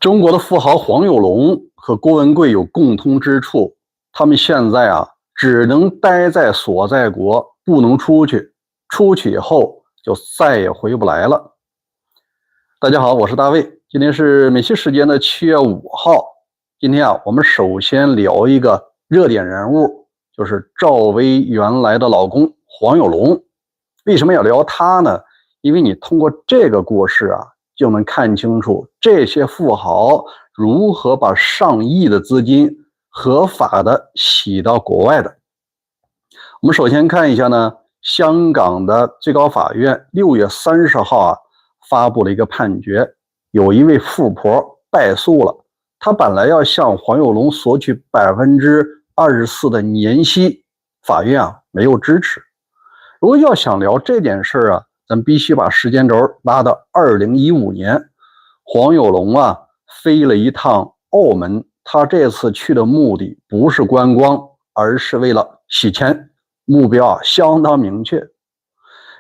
中国的富豪黄有龙和郭文贵有共通之处，他们现在只能待在所在国，不能出去，出去以后就再也回不来了。大家好，我是大卫，今天是美西时间的7月5号。今天我们首先聊一个热点人物，就是赵薇原来的老公黄有龙。为什么要聊他呢？因为你通过这个故事就能看清楚这些富豪如何把上亿的资金合法的洗到国外的。我们首先看一下呢，香港的最高法院6月30号发布了一个判决，有一位富婆败诉了，她本来要向黄有龙索取24%的年息，法院没有支持。如果要想聊这件事咱必须把时间轴拉到2015年，黄有龙飞了一趟澳门，他这次去的目的不是观光，而是为了洗钱，目标相当明确。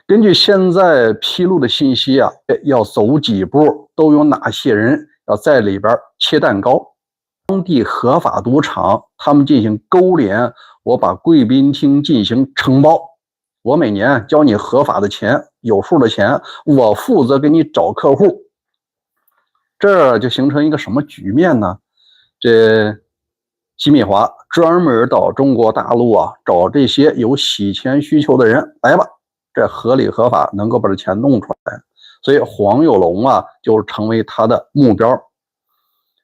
根据现在披露的信息要走几步，都有哪些人要在里边切蛋糕。当地合法赌场他们进行勾连，我把贵宾厅进行承包，我每年交你合法的钱，有数的钱，我负责给你找客户。这就形成一个什么局面呢？这洗米华专门到中国大陆找这些有洗钱需求的人来吧，这合理合法能够把这钱弄出来，所以黄有龙就成为他的目标。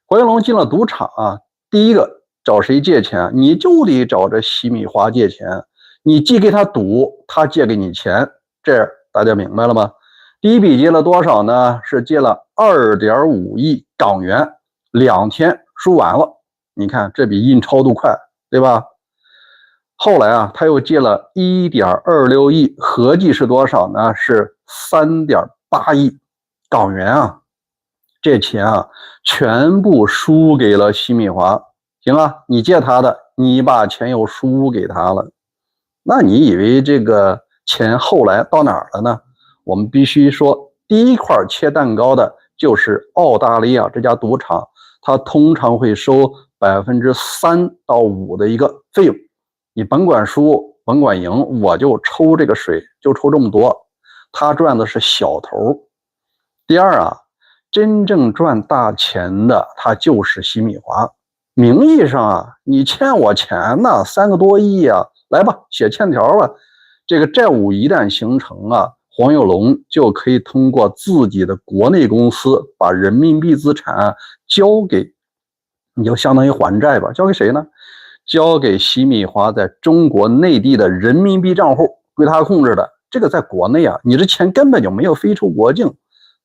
黄有龙进了赌场第一个找谁借钱？你就得找这洗米华借钱，你既给他赌，他借给你钱，这大家明白了吗？第一笔借了多少呢？是借了2.5亿港元，2天输完了。你看这比印钞都快，对吧？后来他又借了1.26亿，合计是多少呢？是3.8亿港元这钱全部输给了洗米华。行你借他的，你把钱又输给他了，那你以为这个钱后来到哪儿了呢？我们必须说，第一块切蛋糕的就是澳大利亚这家赌场，它通常会收3%到5%的一个费用，你甭管输甭管赢，我就抽这个水，就抽这么多，他赚的是小头。第二真正赚大钱的他就是洗米华，名义上你欠我钱呢，3个多亿来吧，写欠条吧。这个债务一旦形成黄有龙就可以通过自己的国内公司把人民币资产交给，你就相当于还债吧，交给谁呢？交给洗米华在中国内地的人民币账户，归他控制的。这个在国内你这钱根本就没有飞出国境，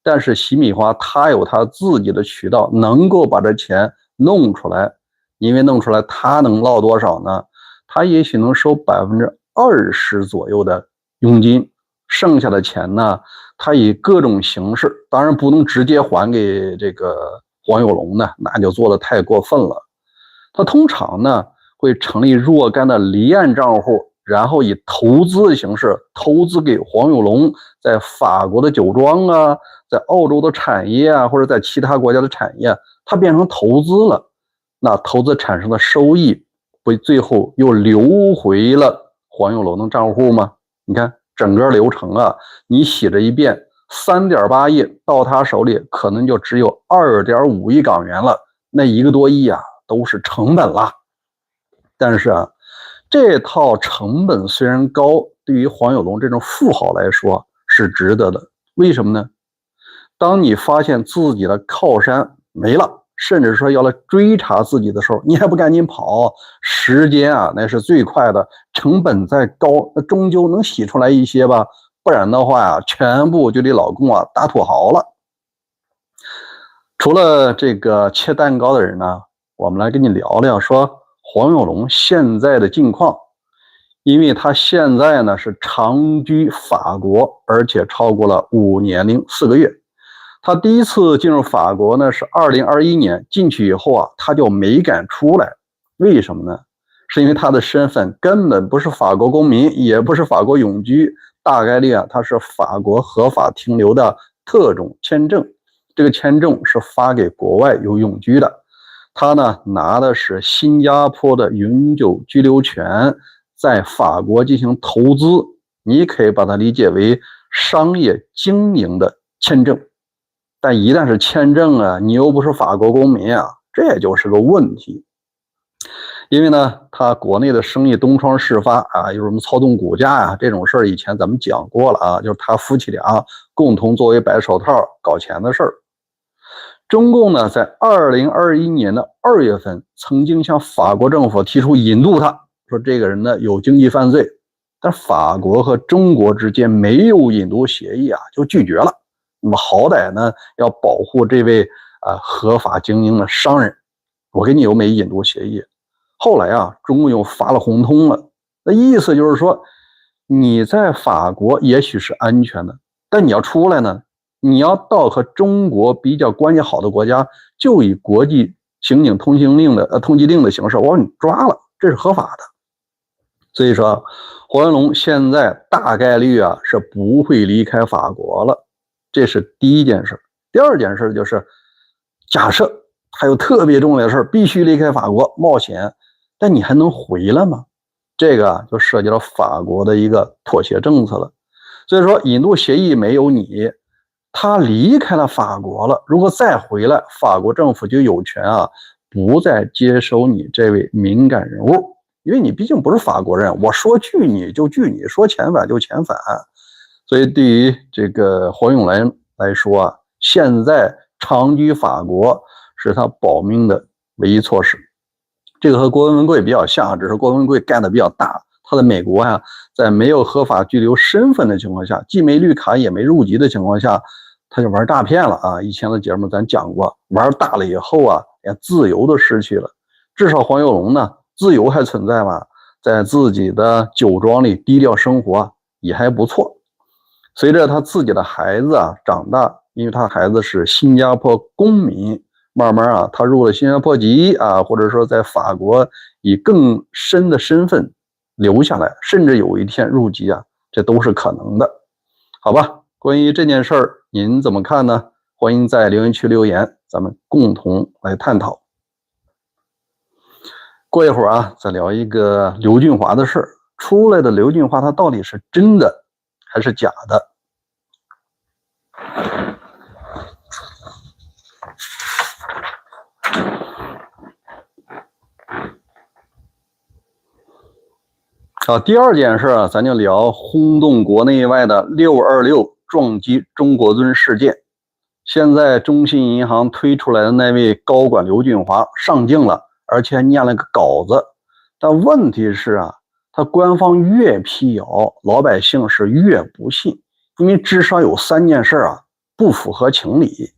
但是洗米华他有他自己的渠道，能够把这钱弄出来。因为弄出来他能捞多少呢？他也许能收20%左右的佣金，剩下的钱呢，他以各种形式，当然不能直接还给这个黄有龙呢，那就做得太过分了。他通常呢会成立若干的离岸账户，然后以投资的形式投资给黄有龙在法国的酒庄在澳洲的产业或者在其他国家的产业，它变成投资了。那投资产生的收益不最后又流回了黄有龙的账户吗？你看整个流程你洗了一遍，3.8亿到他手里可能就只有2.5亿港元了，那1个多亿都是成本了。但是这套成本虽然高，对于黄有龙这种富豪来说是值得的。为什么呢？当你发现自己的靠山没了，甚至说要来追查自己的时候，你还不赶紧跑，时间那是最快的，成本再高那终究能洗出来一些吧，不然的话全部就得老公打土豪了。除了这个切蛋糕的人呢，我们来跟你聊聊说黄有龙现在的境况。因为他现在呢是长居法国，而且超过了5年零4个月。他第一次进入法国呢是2021年，进去以后他就没敢出来。为什么呢？是因为他的身份根本不是法国公民，也不是法国永居，大概率他是法国合法停留的特种签证。这个签证是发给国外有永居的，他呢拿的是新加坡的永久居留权，在法国进行投资，你可以把它理解为商业经营的签证。但一旦是签证啊，你又不是法国公民啊，这就是个问题。因为呢，他国内的生意东窗事发啊，有什么操纵股价呀，这种事儿以前咱们讲过了啊，就是他夫妻俩共同作为白手套搞钱的事儿。中共呢，在2021年的2月份，曾经向法国政府提出引渡他，说这个人呢有经济犯罪，但法国和中国之间没有引渡协议啊，就拒绝了。那么好歹呢要保护这位合法经营的商人，我跟你又没引渡协议。后来啊，中共又发了红通了，那意思就是说，你在法国也许是安全的，但你要出来呢，你要到和中国比较关系好的国家，就以国际刑警通缉令的形式，我把你抓了，这是合法的。所以说，黄文龙现在大概率啊是不会离开法国了，这是第一件事。第二件事就是，假设还有特别重要的事，必须离开法国冒险。但你还能回来吗？这个就涉及到法国的一个妥协政策了。所以说，引渡协议没有你，他离开了法国了，如果再回来，法国政府就有权啊，不再接收你这位敏感人物，因为你毕竟不是法国人，我说拒你就拒你，说遣返就遣返。所以对于这个黄永来来说啊，现在长居法国是他保命的唯一措施。这个和郭文贵比较像，只是郭文贵干的比较大。他在美国啊，在没有合法居留身份的情况下，既没绿卡也没入籍的情况下，他就玩诈骗了啊！以前的节目咱讲过，玩大了以后啊，连自由都失去了。至少黄有龙呢，自由还存在嘛，在自己的酒庄里低调生活也还不错。随着他自己的孩子啊长大，因为他孩子是新加坡公民。慢慢啊，他入了新加坡籍啊，或者说在法国以更深的身份留下来，甚至有一天入籍啊，这都是可能的，好吧？关于这件事儿，您怎么看呢？欢迎在留言区留言，咱们共同来探讨。过一会儿啊，再聊一个刘俊华的事儿。出来的刘俊华他到底是真的还是假的？好，第二件事啊，咱就聊轰动国内外的626撞击中国尊事件。现在中信银行推出来的那位高管刘俊华上镜了，而且还念了个稿子。但问题是啊，他官方越辟谣，老百姓是越不信，因为至少有3件事啊不符合情理。